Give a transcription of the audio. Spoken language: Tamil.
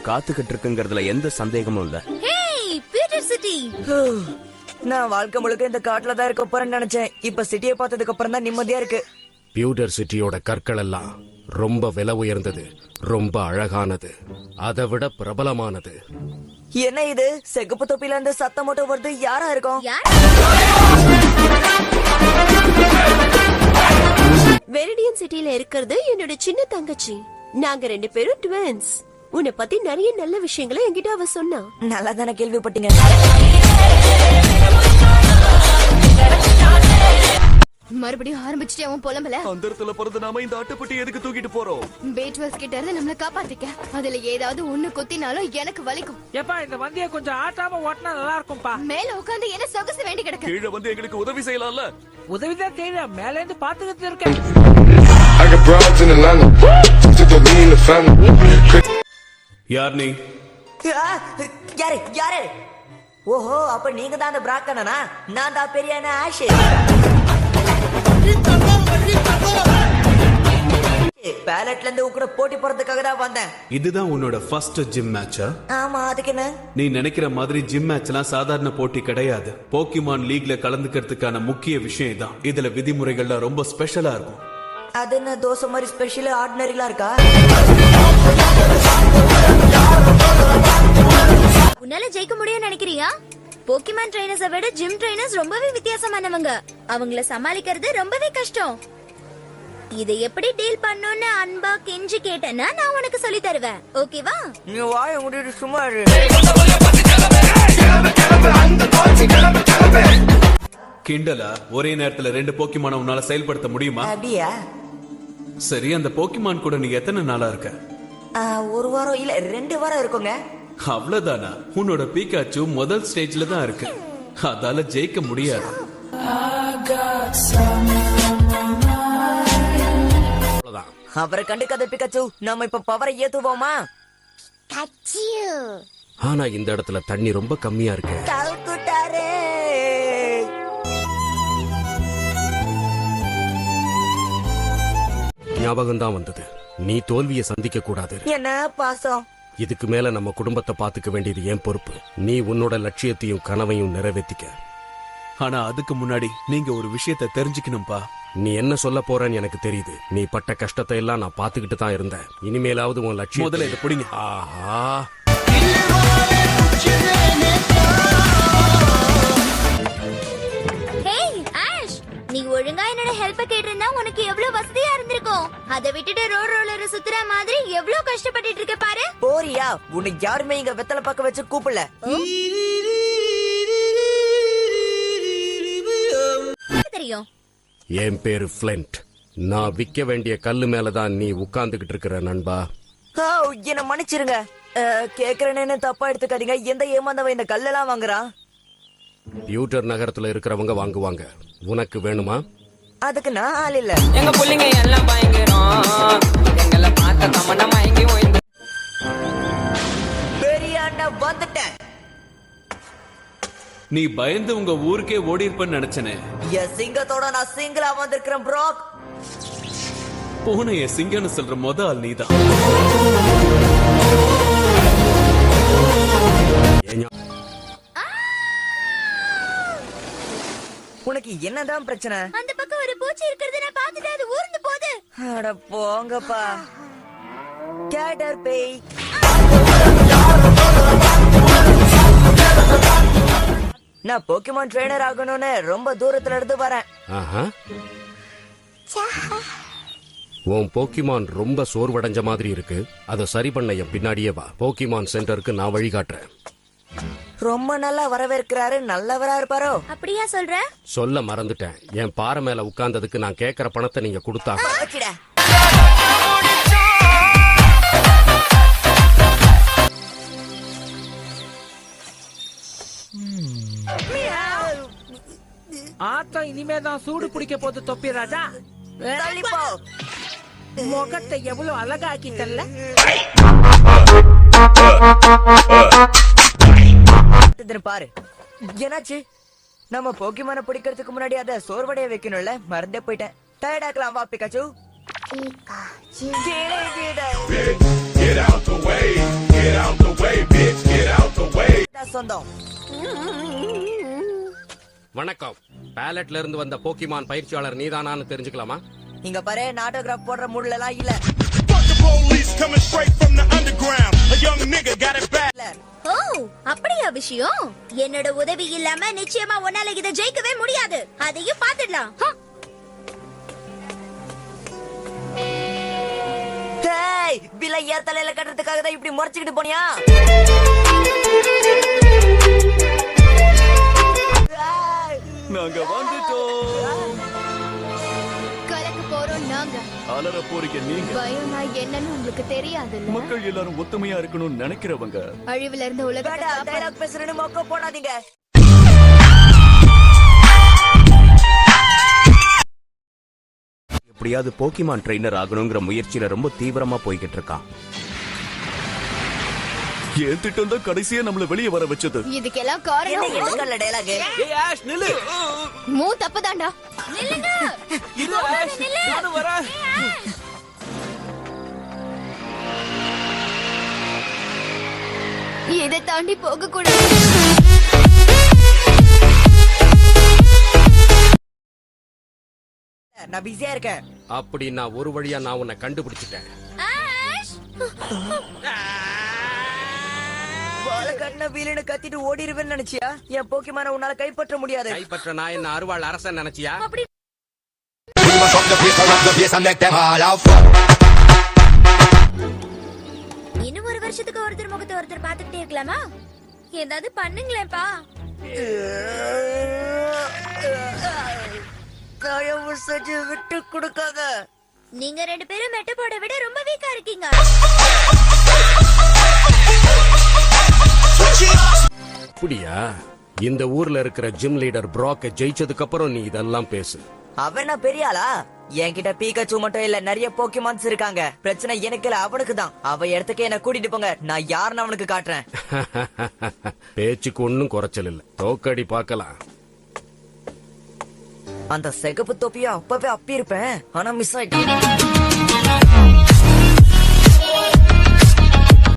காத்துக்கிட்டு இருக்குங்கிறதுல எந்த சந்தேகமும் இல்ல. நான் வாழ்க்கை முழுக்க இந்த காட்டுல தான் இருக்க போறேன்னு நினைச்சேன். இப்ப சிட்டியை பார்த்ததுக்கு அப்புறம் தான் நிம்மதியா இருக்கு. பியூட்டர் சிட்டியோட கற்கள் எல்லாம் ரொம்ப விலை உயர்ந்தது, ரொம்ப அழகானது, அதை விட பிரபலமானது. என்ன இது? செகப்பு தொப்பில இருந்து சத்தம் மட்டும் வருது. யாரா இருக்கும்? வெரிடியன் சிட்டில இருக்கிறது என்னோட சின்ன தங்கச்சி. நாங்க 2 பேரும் ட்வின்ஸ். உன்னை பத்தி நிறைய நல்ல விஷயங்களை என்கிட்ட அவ சொன்னா. நல்லா தானே கேள்விப்பட்டீங்க. மறுபடியும் ஆரம்பிச்சுட்டு அவன் புலம்பல. அந்த இடத்துல பிறந்து நாம இந்த அட்டைப்பட்டி எதுக்கு தூக்கிட்டு போறோம்? பேட்வெல்ஸ் கிட்ட இருந்து நம்மள காப்பாத்திக்க. அதுல ஏதாவது ஒண்ணு கொத்தினாலும் எனக்கு வலிக்கும். ஏப்பா இந்த வண்டிய கொஞ்சம் ஆட்டாம ஓட்டினா நல்லா இருக்கும்பா. மேல உட்கார்ந்து என்ன சொகுசு வேண்டி கிடக்கு. கீழே வந்து எங்களுக்கு உதவி செய்யலாம்ல? உதவிதான் செய்யல, மேல இருந்து பாத்துக்கிட்டு இருக்கேன். யார் நீ? யாரு யாரு? ஓஹோ, அப்ப நீங்க தான் அந்த பிராக்கனா? நான் தான் பெரிய ஆஷ். பேலட்ல இருந்து கூட போட்டி போறதுக்காக தான் வந்தேன். இதுதான் உன்னோட ஃபர்ஸ்ட் ஜிம் மேட்சா? ஆமா, அதுக்கு என்ன? நீ நினைக்கிற மாதிரி ஜிம் மேட்ச்லாம் சாதாரண போட்டி கிடையாது. போக்கிமான் லீக்ல கலந்துக்கிறதுக்கான முக்கிய விஷயம் இதான். இதுல விதிமுறைகள்லாம் ரொம்ப ஸ்பெஷலா இருக்கும். அது என்ன தோசை மாதிரி ஸ்பெஷல் ஆர்டினரிலாம் இருக்கா? உன்னால ஜெயிக்க முடியும்னு நினைக்கிறியா? போக்கிமான் ட்ரைனர்ஸை விட ஜிம் ட்ரைனர்ஸ் ரொம்பவே வித்தியாசமானவங்க. அவங்கள சமாளிக்கிறது ரொம்பவே கஷ்டம். இதை எப்படி டீல் பண்ணணும்னு அன்பா கெஞ்சி கேட்டேன்னா நான் உனக்கு சொல்லி தருவேன். ஓகேவா? நீ வாய மூடிட்டு சும்மா இரு. கிண்டலா? ஒரே நேரத்துல 2 போக்கிமான உன்னால செயல்படுத்த முடியுமா? அப்படியா? சரி, அந்த போக்கிமான் கூட நீ எத்தனை நாளா இருக்க? 1 வாரம் இல்ல 2 வாரம் இருக்குங்க. அவ்வளவுதானா? உன்னோட பீகாச்சு முதல் ஸ்டேஜ்ல தான் இருக்கு. அதால ஜெயிக்க முடியாது. அவரை கண்டுக்காத பிகாச்சு. நாம இப்ப பவரை ஏத்துவோமா? ஆனா இந்த இடத்துல தண்ணி ரொம்ப கம்மியா இருக்கு. ஞாபகம் தான் வந்தது. நீ தோல்வியை சந்திக்க கூடாது. என்ன பாசம்? இதுக்கு மேல நம்ம குடும்பத்தை பாத்துக்க வேண்டியது என் பொறுப்பு. நீ உன்னோட லட்சியத்தையும் கனவையும் நிறைவேற்றிக்க. ஆனா அதுக்கு முன்னாடி நீங்க ஒரு விஷயத்தை தெரிஞ்சுக்கணும்பா. நீ என்ன சொல்ல போறன்னு எனக்கு தெரியுது. நீ பட்ட கஷ்டத்தை எல்லாம் நான் பாத்துக்கிட்டு தான் இருந்தேன். இனிமேலாவது உன் லட்சியம். முதல்ல இதை பிடிங்க. ஆஹா, நீ ஒழுங்கா என்னோட ஹெல்ப் கேட்டிருந்தா உனக்கு எவ்வளவு வசதியா இருந்திருக்கும். அதை விட்டுட்டு ரோட் ரோலர் சுத்துற மாதிரி எவ்வளவு கஷ்டப்பட்டுட்டு இருக்க பாரு. போறியா? உன்னை யாருமே இங்க வெத்தலை பக்கம் வச்சு கூப்பிடல. தெரியும். என் பேரு பிளண்ட். நான் விக்க வேண்டிய கல்லு மேலதான் நீ உட்கார்ந்துகிட்டு இருக்கிற நண்பா. என்ன மன்னிச்சிருங்க. கேக்குறேன்னு தப்பா எடுத்துக்காதீங்க. எந்த ஏமாந்தவன் இந்த கல்லெல்லாம் வாங்குறான்? பியூட்டர் நகரத்துல இருக்கிறவங்க வாங்குவாங்க. உனக்கு வேணுமா? அதுக்கு நான் ஆள் இல்ல. எங்க புள்ளிங்க எல்லாம் பயங்கரம். எங்களை பார்த்த தமன்னா மயங்கி ஓய்ந்து. பெரிய அண்ணன் வந்துட்டேன். நீ பயந்து உங்க ஊருக்கே ஓடி இருப்பன்னு நினைச்சனே. என் சிங்கத்தோட நான் சிங்கிளா வந்திருக்கிறேன் ப்ரோக். பூனைய சிங்கன்னு சொல்ற முத ஆள் நீதான். உனக்கு என்னதான் பிரச்சனை? அந்த பக்கம் ஒரு பூச்சி இருக்கிறது நான் பார்த்துட்டு அது ஊர்ந்து போகுது. அட போங்கப்பா. கேட்டர் பேய். நான் போக்கிமான் ட்ரெய்னர் ஆகணும்னு ரொம்ப தூரத்துல இருந்து வரேன். ஆஹா, உன் போக்கிமான் ரொம்ப சோர்வடைஞ்ச மாதிரி இருக்கு. அதை சரி பண்ண என் பின்னாடியே வா. போக்கிமான் சென்டருக்கு நான் வழிகாட்டுறேன். ரொம்ப நல்லா வரவேற்கிறாரு. நல்லவரா இருப்பாரோ? அப்படியா சொல்ற? சொல்ல மறந்துட்டேன். என் பாறை மேல உட்கார்ந்ததுக்கு நான் கேக்குற பணத்தை நீங்க கொடுத்தாங்க. ஆத்தா இனிமேதான் சூடு பிடிக்க போது தொப்பி ராஜா. முகத்தை எவ்வளவு அழகாக்கிட்டல்ல. பாரு என்னாச்சு? நம்ம போக்கிமான பிடிக்கிறதுக்கு முன்னாடி அத சோர்வடைய வைக்கணும்ல. மறந்தே போயிட்டேன். டயர்டாக்கலாம் வா Pikachu. Get out the way, get out. சொந்தம். வணக்கம். பேலட்ல இருந்து வந்த போக்கிமான் பயிற்சியாளர் நீதானான்னு தெரிஞ்சுக்கலாமா? இங்க பாரு, நான் ஆட்டோகிராஃப் போடுற மூட்ல எல்லாம் இல்ல. Police coming straight from the underground. A young nigga got it back. ஓ அப்படியா விஷயம்? என்னோட உதவி இல்லாம நிச்சயமா உன்னால இதை ஜெயிக்கவே முடியாது. அதையும் பாத்துடலாம். டேய், பில்லை ஏன் தலையில கட்டுறதுக்காக தான் இப்படி முறைச்சுக்கிட்டு போனியா? நாங்க வந்துட்டோம். கலக்க போறோம் நாங்க. அலற போறீங்க நீங்க. பயம்னா என்னன்னு உங்களுக்கு தெரியாதுல்ல. மக்கள் எல்லாரும் ஒத்துமையா இருக்கணும்னு நினைக்கிறவங்க. அழிவுல இருந்த வேடா, டைலாக் பேசுறேன்னு மொக்க போடாதீங்க. எப்படியாவது போக்கிமான் ட்ரெயினர் ஆகணுங்கிற முயற்சியில ரொம்ப தீவிரமா போய்கிட்டு இருக்கான். என் திட்டம் தான் கடைசியா நம்மள வெளியே வர வச்சது. இதுக்கெல்லாம் என்ன காரணம் எடுக்கல டைலாக்? ஏய் ஆஷ் நில்லு. மூ தப்புதான்டா. நில்லுங்க. இது ஆஷ் நானும் வரேன். இதை தாண்டி போக கூடாது. நான் பிஸியா இருக்கேன். அப்படி நான் ஒரு வழியா நான் உன்னை கண்டுபிடிச்சிட்டேன். வாழ கண்ண வீலுன்னு கத்திட்டு ஓடிடுவேன்னு நினைச்சியா? என் போக்கிமான உன்னால கைப்பற்ற முடியாது. கைப்பற்ற நான் என்ன அருவாள் அரசன் நினைச்சியா? இன்னும் ஒரு வருஷத்துக்கு ஒருத்தர் முகத்தை ஒருத்தர் பாத்துக்கிட்டே இருக்கலாமா? ஏதாவது பண்ணுங்களேப்பா. தயவு செஞ்சு விட்டு கொடுக்காத. நீங்க ரெண்டு பேரும் மெட்ட போட விட ரொம்ப வீக்கா இருக்கீங்க. அப்படியா? இந்த ஊர்ல இருக்கிற ஜிம் லீடர் ப்ராக்க ஜெயிச்சதுக்கு அப்புறம் நீ இதெல்லாம் பேசு. அவன் நான் பெரிய ஆளா? என்கிட்ட பீகாச்சு மட்டும் இல்ல, நிறைய போக்கிமான்ஸ் இருக்காங்க. பிரச்சனை எனக்கு இல்ல, அவனுக்கு தான். அவ இடத்துக்கு என்ன கூட்டிட்டு போங்க, நான் யாருன்னு அவனுக்கு காட்டுறேன். பேச்சுக்கு ஒன்னும் குறைச்சல் இல்ல. தோக்கடி பார்க்கலாம். அந்த சிகப்பு தொப்பியா அப்பவே அப்பி இருப்பேன், ஆனா மிஸ் ஆயிட்டான்.